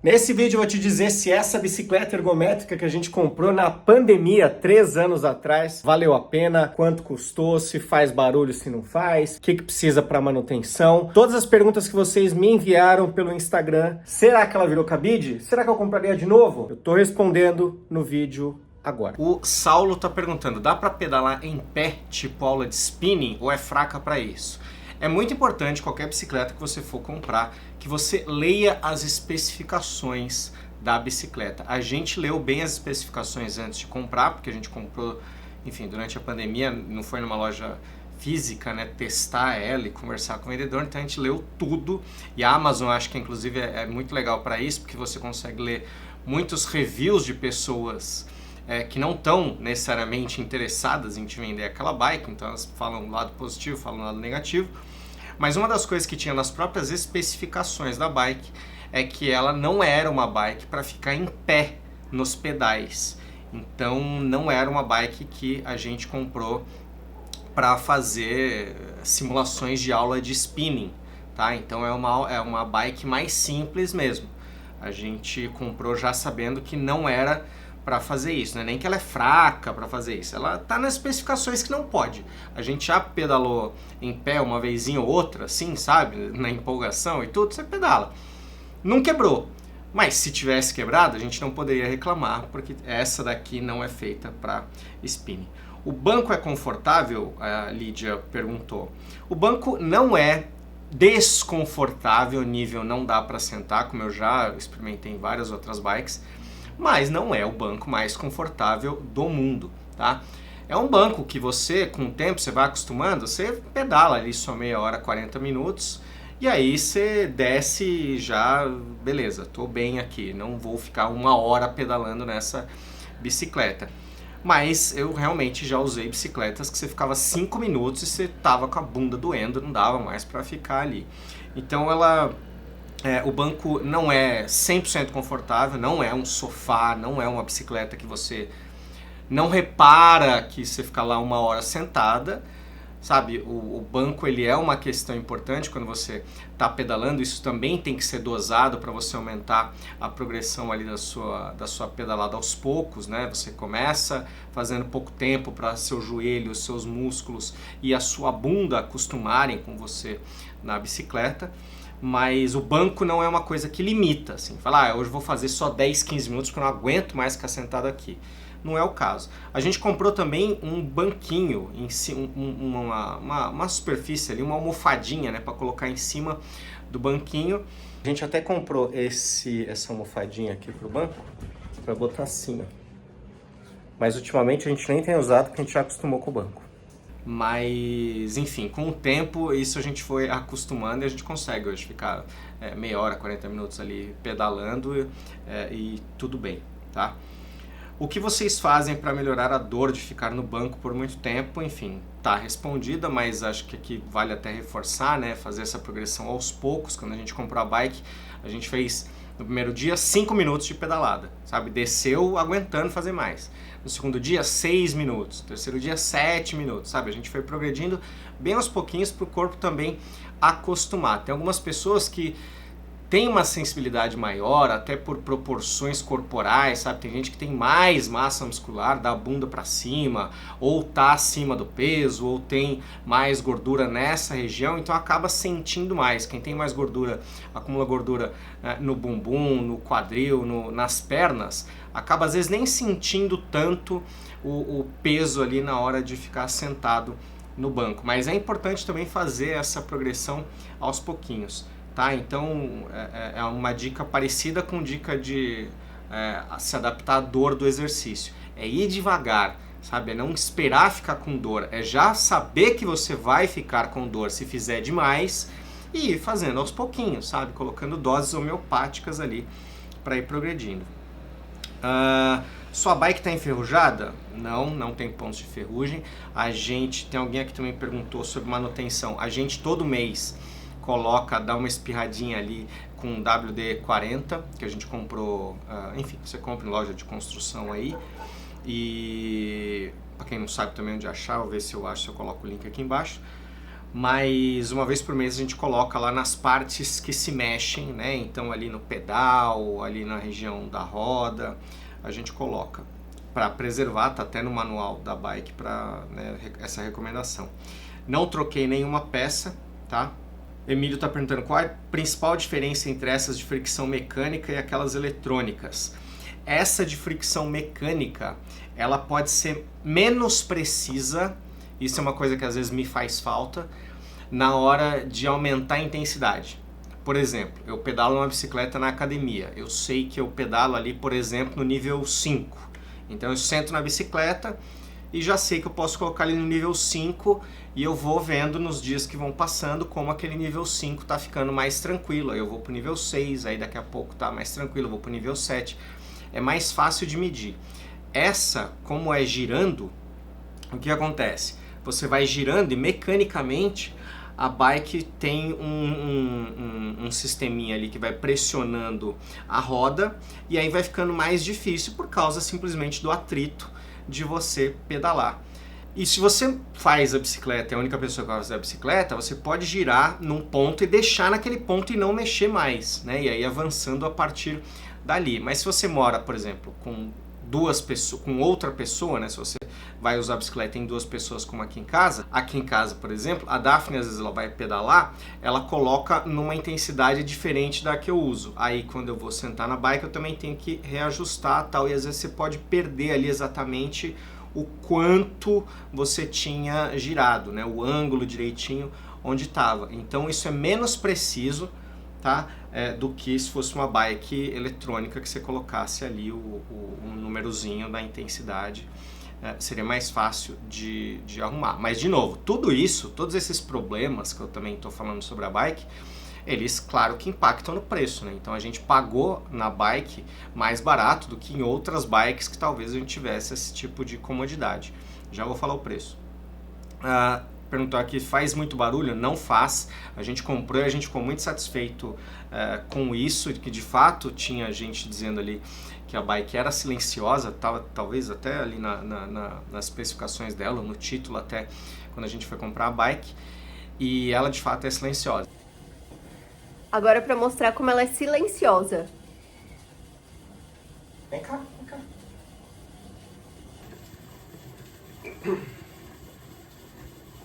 Nesse vídeo eu vou te dizer se essa bicicleta ergométrica que a gente comprou na pandemia 3 anos atrás valeu a pena, quanto custou, se faz barulho, se não faz, o que precisa para manutenção. Todas as perguntas que vocês me enviaram pelo Instagram. Será que ela virou cabide? Será que eu compraria de novo? Eu tô respondendo no vídeo agora. O Saulo tá perguntando, dá para pedalar em pé, tipo aula de spinning, ou é fraca para isso? É muito importante, qualquer bicicleta que você for comprar, que você leia as especificações da bicicleta. A gente leu bem as especificações antes de comprar, porque a gente comprou, enfim, durante a pandemia, não foi numa loja física, né, testar ela e conversar com o vendedor, então a gente leu tudo, e a Amazon acho que inclusive é muito legal para isso, porque você consegue ler muitos reviews de pessoas que não estão necessariamente interessadas em te vender aquela bike, então elas falam um lado positivo, falam um lado negativo. Mas uma das coisas que tinha nas próprias especificações da bike é que ela não era uma bike para ficar em pé nos pedais. Então não era uma bike que a gente comprou para fazer simulações de aula de spinning, tá? Então é uma bike mais simples mesmo. A gente comprou já sabendo que não era para fazer isso, né? Nem que ela é fraca para fazer isso. Ela tá nas especificações que não pode. A gente já pedalou em pé uma vezinha ou outra, assim, sabe? Na empolgação e tudo, você pedala. Não quebrou. Mas se tivesse quebrado, a gente não poderia reclamar, porque essa daqui não é feita para spinning. O banco é confortável? A Lídia perguntou. O banco não é desconfortável, nível não dá para sentar, como eu já experimentei em várias outras bikes, mas não é o banco mais confortável do mundo, tá? É um banco que você, com o tempo, você vai acostumando, você pedala ali só meia hora, 40 minutos, e aí você desce e já, beleza, tô bem aqui, não vou ficar uma hora pedalando nessa bicicleta. Mas eu realmente já usei bicicletas que você ficava 5 minutos e você tava com a bunda doendo, não dava mais para ficar ali. Então o banco não é 100% confortável, não é um sofá, não é uma bicicleta que você não repara que você fica lá uma hora sentada, sabe? O banco ele é uma questão importante quando você está pedalando, isso também tem que ser dosado para você aumentar a progressão ali da sua pedalada aos poucos, né? Você começa fazendo pouco tempo para seu joelho, os seus músculos e a sua bunda acostumarem com você na bicicleta. Mas o banco não é uma coisa que limita, assim, falar, hoje eu vou fazer só 10, 15 minutos porque eu não aguento mais ficar sentado aqui. Não é o caso. A gente comprou também um banquinho, uma superfície ali, uma almofadinha, né, para colocar em cima do banquinho. A gente até comprou essa almofadinha aqui pro banco, para botar assim, ó. Mas ultimamente a gente nem tem usado porque a gente já acostumou com o banco. Mas, enfim, com o tempo isso a gente foi acostumando e a gente consegue hoje ficar meia hora, 40 minutos ali pedalando e tudo bem, tá? O que vocês fazem para melhorar a dor de ficar no banco por muito tempo? Enfim, tá respondida, mas acho que aqui vale até reforçar, né? Fazer essa progressão aos poucos. Quando a gente comprou a bike, a gente fez no primeiro dia 5 minutos de pedalada, sabe? Desceu aguentando fazer mais. No segundo dia, 6 minutos. No terceiro dia, 7 minutos, sabe? A gente foi progredindo bem aos pouquinhos para o corpo também acostumar. Tem algumas pessoas que tem uma sensibilidade maior, até por proporções corporais, sabe? Tem gente que tem mais massa muscular da bunda para cima, ou tá acima do peso, ou tem mais gordura nessa região, então acaba sentindo mais. Quem tem mais gordura, acumula gordura no bumbum, no quadril, nas pernas, acaba às vezes nem sentindo tanto o peso ali na hora de ficar sentado no banco. Mas é importante também fazer essa progressão aos pouquinhos. Tá? Então é uma dica parecida com dica de se adaptar à dor do exercício. É ir devagar, sabe? É não esperar ficar com dor, é já saber que você vai ficar com dor se fizer demais e ir fazendo aos pouquinhos, sabe? Colocando doses homeopáticas ali para ir progredindo. Sua bike está enferrujada? Não tem pontos de ferrugem. Tem alguém aqui que também perguntou sobre manutenção. A gente todo mês dá uma espirradinha ali com WD-40, que a gente comprou, enfim, você compra em loja de construção aí, e para quem não sabe também onde achar, vou ver se eu acho, se eu coloco o link aqui embaixo. mas uma vez por mês a gente coloca lá nas partes que se mexem, né? Então ali no pedal, ali na região da roda, a gente coloca para preservar, tá até no manual da bike para, né, essa recomendação. Não troquei nenhuma peça, tá? Emílio está perguntando qual é a principal diferença entre essas de fricção mecânica e aquelas eletrônicas. Essa de fricção mecânica, ela pode ser menos precisa, isso é uma coisa que às vezes me faz falta, na hora de aumentar a intensidade. Por exemplo, eu pedalo uma bicicleta na academia, eu sei que eu pedalo ali, por exemplo, no nível 5. Então eu sento na bicicleta e já sei que eu posso colocar ali no nível 5 e eu vou vendo nos dias que vão passando como aquele nível 5 tá ficando mais tranquilo. Aí eu vou pro nível 6, aí daqui a pouco tá mais tranquilo, eu vou pro nível 7. É mais fácil de medir. Essa, como é girando, o que acontece? Você vai girando e mecanicamente a bike tem um sisteminha ali que vai pressionando a roda e aí vai ficando mais difícil por causa simplesmente do atrito de você pedalar. E se você faz a bicicleta, é a única pessoa que vai fazer a bicicleta, você pode girar num ponto e deixar naquele ponto e não mexer mais, né? E aí avançando a partir dali. Mas se você mora, por exemplo, com duas pessoas, com outra pessoa, né? Se você vai usar a bicicleta em duas pessoas como aqui em casa, por exemplo, a Daphne às vezes ela vai pedalar, ela coloca numa intensidade diferente da que eu uso. Aí quando eu vou sentar na bike eu também tenho que reajustar tal, e às vezes você pode perder ali exatamente o quanto você tinha girado, né? O ângulo direitinho onde estava. Então isso é menos preciso, tá? Do que se fosse uma bike eletrônica que você colocasse ali o númerozinho da intensidade. Seria mais fácil de arrumar. Mas de novo, tudo isso, todos esses problemas que eu também estou falando sobre a bike, eles claro que impactam no preço, né? Então a gente pagou na bike mais barato do que em outras bikes que talvez a gente tivesse esse tipo de comodidade. Já vou falar o preço. Perguntou aqui, faz muito barulho? Não faz. A gente comprou e a gente ficou muito satisfeito com isso, que de fato tinha gente dizendo ali que a bike era silenciosa, tava talvez até ali nas especificações dela, no título até, quando a gente foi comprar a bike, e ela de fato é silenciosa. Agora para mostrar como ela é silenciosa. Vem cá, vem cá.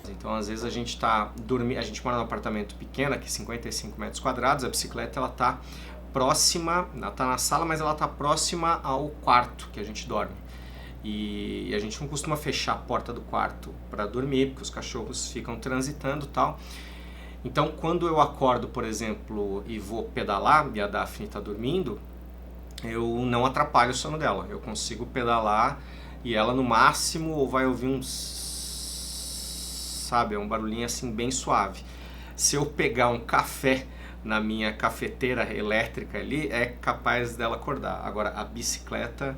Então, às vezes a gente tá dormindo, a gente mora num apartamento pequeno, aqui 55 metros quadrados, a bicicleta ela tá próxima, ela tá na sala, mas ela tá próxima ao quarto que a gente dorme. E a gente não costuma fechar a porta do quarto para dormir, porque os cachorros ficam transitando e tal. Então, quando eu acordo, por exemplo, e vou pedalar, e a Daphne tá dormindo, eu não atrapalho o sono dela. Eu consigo pedalar e ela no máximo vai ouvir sabe, um barulhinho assim bem suave. Se eu pegar um café na minha cafeteira elétrica ali, é capaz dela acordar. Agora, a bicicleta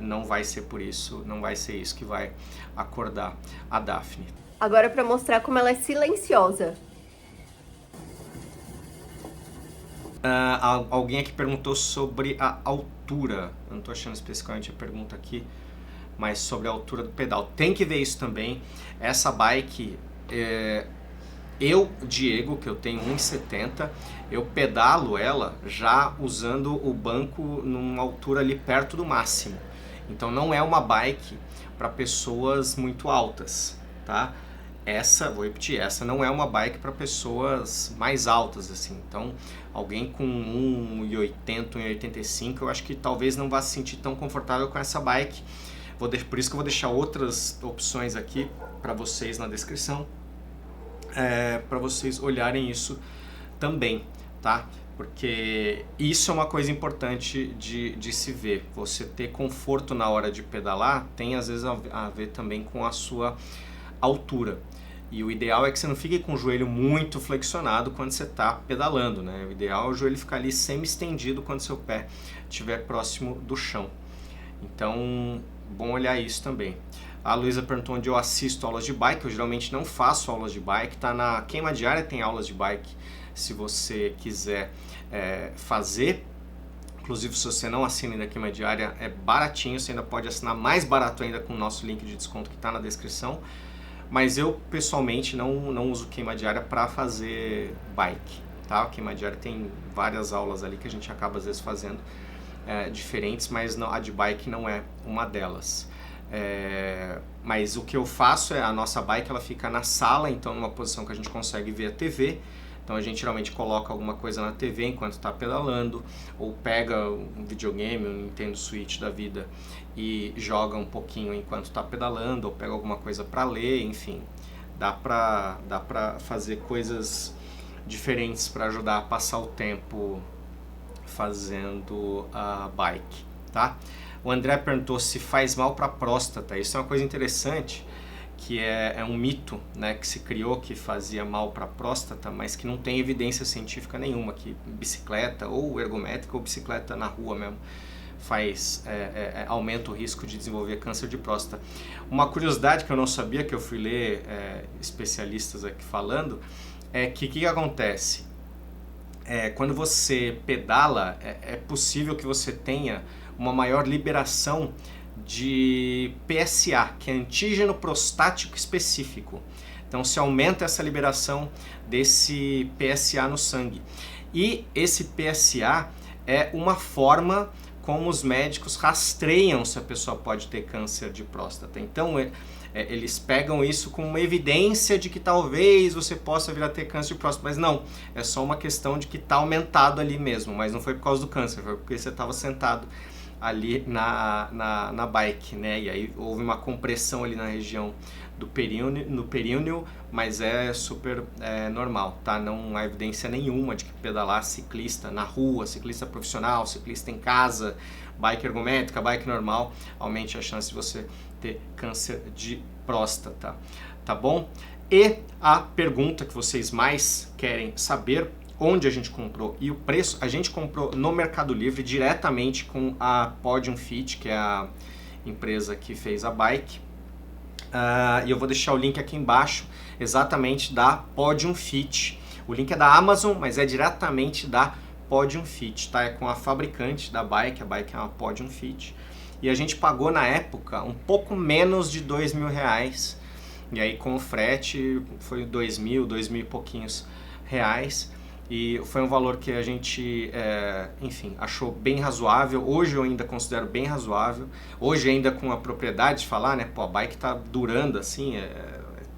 não vai ser por isso, não vai ser isso que vai acordar a Daphne. Agora para mostrar como ela é silenciosa. Alguém aqui perguntou sobre a altura. Eu não estou achando especificamente a pergunta aqui, mas sobre a altura do pedal. Tem que ver isso também. Essa bike, Diego, que eu tenho 1,70, eu pedalo ela já usando o banco numa altura ali perto do máximo. Então não é uma bike para pessoas muito altas, tá? Vou repetir, essa não é uma bike para pessoas mais altas, assim. Então, alguém com 1,80, 1,85, eu acho que talvez não vá se sentir tão confortável com essa bike. Por isso que eu vou deixar outras opções aqui para vocês na descrição, para vocês olharem isso também, tá? Porque isso é uma coisa importante de se ver. Você ter conforto na hora de pedalar tem às vezes a ver também com a sua altura. E o ideal é que você não fique com o joelho muito flexionado quando você está pedalando, né? O ideal é o joelho ficar ali semi-estendido quando seu pé estiver próximo do chão. Então, bom olhar isso também. A Luísa perguntou onde eu assisto aulas de bike. Eu geralmente não faço aulas de bike. Tá na Queima Diária, tem aulas de bike se você quiser fazer. Inclusive, se você não assina ainda a Queima Diária, é baratinho. Você ainda pode assinar mais barato ainda com o nosso link de desconto que está na descrição. mas eu pessoalmente não uso queima diária para fazer bike, tá? Queima diária tem várias aulas ali que a gente acaba às vezes fazendo diferentes, mas a de bike não é uma delas. Mas o que eu faço a nossa bike ela fica na sala, então numa posição que a gente consegue ver a TV. Então a gente geralmente coloca alguma coisa na TV enquanto está pedalando, ou pega um videogame, um Nintendo Switch da vida e joga um pouquinho enquanto está pedalando, ou pega alguma coisa para ler, enfim. Dá pra fazer coisas diferentes para ajudar a passar o tempo fazendo a bike, tá? O André perguntou se faz mal para a próstata. Isso é uma coisa interessante, que é um mito, né, que se criou que fazia mal para a próstata, mas que não tem evidência científica nenhuma, que bicicleta ou ergométrica ou bicicleta na rua mesmo aumenta o risco de desenvolver câncer de próstata. Uma curiosidade que eu não sabia, que eu fui ler especialistas aqui falando, é que o que acontece? Quando você pedala, é possível que você tenha uma maior liberação de PSA, que é antígeno prostático específico. Então se aumenta essa liberação desse PSA no sangue. E esse PSA é uma forma como os médicos rastreiam se a pessoa pode ter câncer de próstata. Então eles pegam isso como uma evidência de que talvez você possa vir a ter câncer de próstata, mas não, é só uma questão de que está aumentado ali mesmo, mas não foi por causa do câncer, foi porque você estava sentado ali na bike, né? E aí houve uma compressão ali na região do períneo, mas é super normal, tá? Não há evidência nenhuma de que pedalar ciclista na rua, ciclista profissional, ciclista em casa, bike ergométrica, bike normal, aumente a chance de você ter câncer de próstata, tá bom? E a pergunta que vocês mais querem saber: onde a gente comprou e o preço? A gente comprou no Mercado Livre diretamente com a Podium Fit, que é a empresa que fez a bike. E eu vou deixar o link aqui embaixo, exatamente da Podium Fit. O link é da Amazon, mas é diretamente da Podium Fit, tá? É com a fabricante da bike, a bike é uma Podium Fit. E a gente pagou na época um pouco menos de R$2.000. E aí com o frete foi 2.000 e pouquinhos reais. E foi um valor que a gente, enfim, achou bem razoável. Hoje eu ainda considero bem razoável. Hoje ainda com a propriedade de falar, né? Pô, a bike tá durando assim,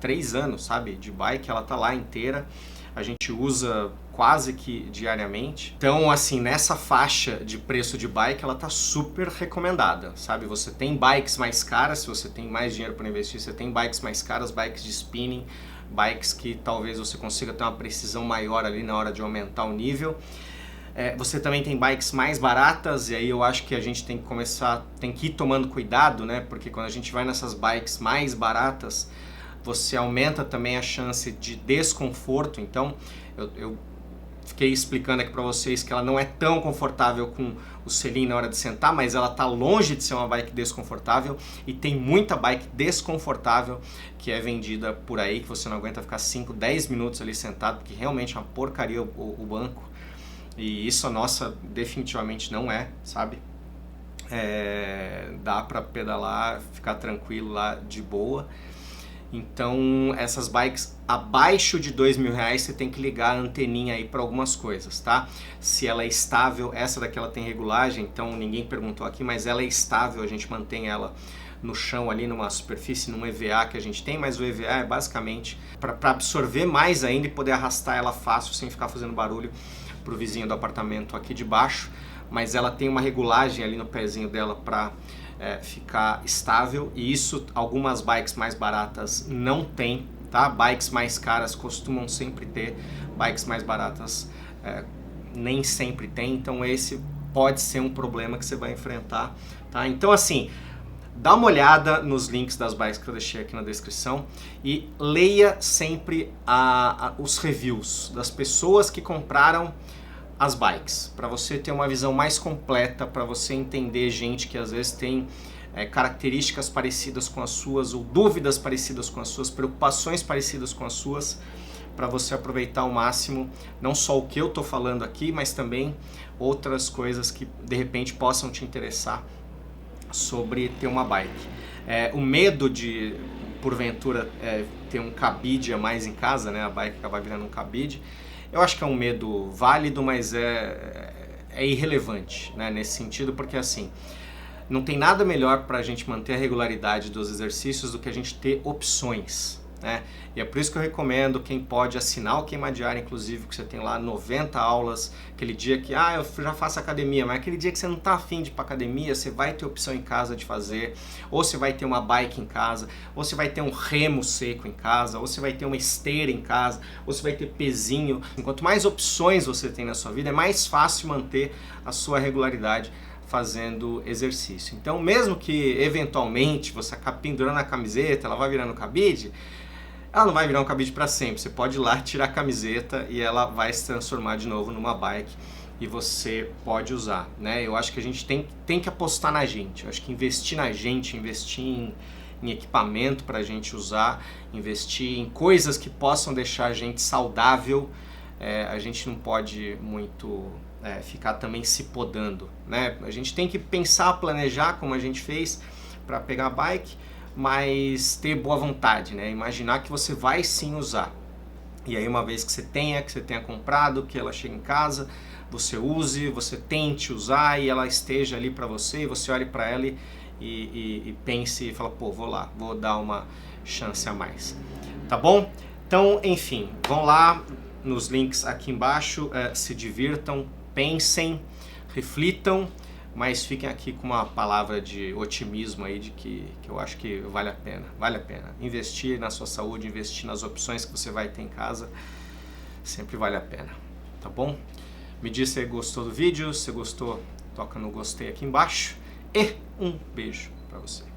3 anos, sabe? De bike, ela tá lá inteira. A gente usa quase que diariamente. Então, assim, nessa faixa de preço de bike, ela tá super recomendada, sabe? Você tem bikes mais caras, se você tem mais dinheiro para investir, você tem bikes mais caras, bikes de spinning, bikes que talvez você consiga ter uma precisão maior ali na hora de aumentar o nível. Você também tem bikes mais baratas, e aí eu acho que a gente tem que ir tomando cuidado, né? Porque quando a gente vai nessas bikes mais baratas, você aumenta também a chance de desconforto. Então eu fiquei explicando aqui para vocês que ela não é tão confortável com o selim na hora de sentar, mas ela tá longe de ser uma bike desconfortável, e tem muita bike desconfortável que é vendida por aí, que você não aguenta ficar 5, 10 minutos ali sentado, porque realmente é uma porcaria o banco, e isso a nossa definitivamente não é, sabe? Dá para pedalar, ficar tranquilo lá de boa. Então essas bikes abaixo de R$2.000 você tem que ligar a anteninha aí para algumas coisas, tá? Se ela é estável, essa daqui ela tem regulagem, então ninguém perguntou aqui, mas ela é estável, a gente mantém ela no chão ali numa superfície, num EVA que a gente tem, mas o EVA é basicamente para absorver mais ainda e poder arrastar ela fácil sem ficar fazendo barulho pro vizinho do apartamento aqui de baixo, mas ela tem uma regulagem ali no pezinho dela para ficar estável, e isso algumas bikes mais baratas não tem, tá? Bikes mais caras costumam sempre ter, bikes mais baratas nem sempre tem, então esse pode ser um problema que você vai enfrentar, tá? Então assim, dá uma olhada nos links das bikes que eu deixei aqui na descrição e leia sempre os reviews das pessoas que compraram as bikes, para você ter uma visão mais completa, para você entender gente que às vezes tem características parecidas com as suas, ou dúvidas parecidas com as suas, preocupações parecidas com as suas, para você aproveitar ao máximo, não só o que eu estou falando aqui, mas também outras coisas que de repente possam te interessar sobre ter uma bike. O medo porventura ter um cabide a mais em casa, né? A bike acabar virando um cabide. Eu acho que é um medo válido, mas é irrelevante, né? Nesse sentido, porque assim, não tem nada melhor para a gente manter a regularidade dos exercícios do que a gente ter opções, né? E é por isso que eu recomendo quem pode assinar o Queima Diária, inclusive, que você tem lá 90 aulas, aquele dia que, eu já faço academia, mas aquele dia que você não tá afim de ir pra academia, você vai ter opção em casa de fazer, ou você vai ter uma bike em casa, ou você vai ter um remo seco em casa, ou você vai ter uma esteira em casa, ou você vai ter pezinho. Quanto mais opções você tem na sua vida, é mais fácil manter a sua regularidade fazendo exercício. Então, mesmo que eventualmente você acabe pendurando a camiseta, ela vai virando cabide, ela não vai virar um cabide para sempre. Você pode ir lá, tirar a camiseta e ela vai se transformar de novo numa bike e você pode usar, né? Eu acho que a gente tem que apostar na gente. Eu acho que investir na gente, investir em equipamento para a gente usar, investir em coisas que possam deixar a gente saudável, a gente não pode muito ficar também se podando, né? A gente tem que pensar, planejar como a gente fez para pegar a bike, mas ter boa vontade, né? Imaginar que você vai sim usar. E aí uma vez que você tenha comprado, que ela chegue em casa, você use, você tente usar e ela esteja ali para você, e você olhe para ela e pense e fala, pô, vou lá, vou dar uma chance a mais. Tá bom? Então, enfim, vão lá nos links aqui embaixo, se divirtam, pensem, reflitam, mas fiquem aqui com uma palavra de otimismo aí, de que eu acho que vale a pena. Investir na sua saúde, investir nas opções que você vai ter em casa, sempre vale a pena, tá bom? Me diz se gostou do vídeo, se gostou, toca no gostei aqui embaixo, e um beijo pra você.